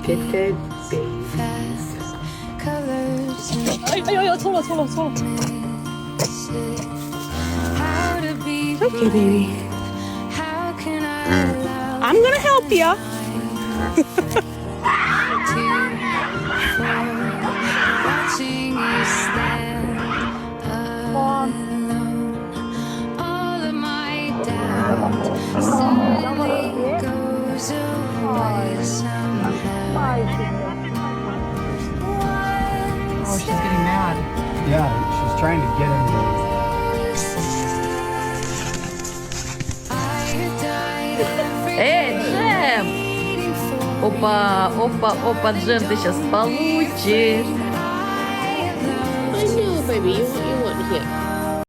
Pitted baby. 아유, 손아. Okay, baby. I'm gonna help you. Oh, she's getting mad. Yeah, she's trying to get him to. Джем! Опа, Джем, ты сейчас получишь. I know, baby. You want here.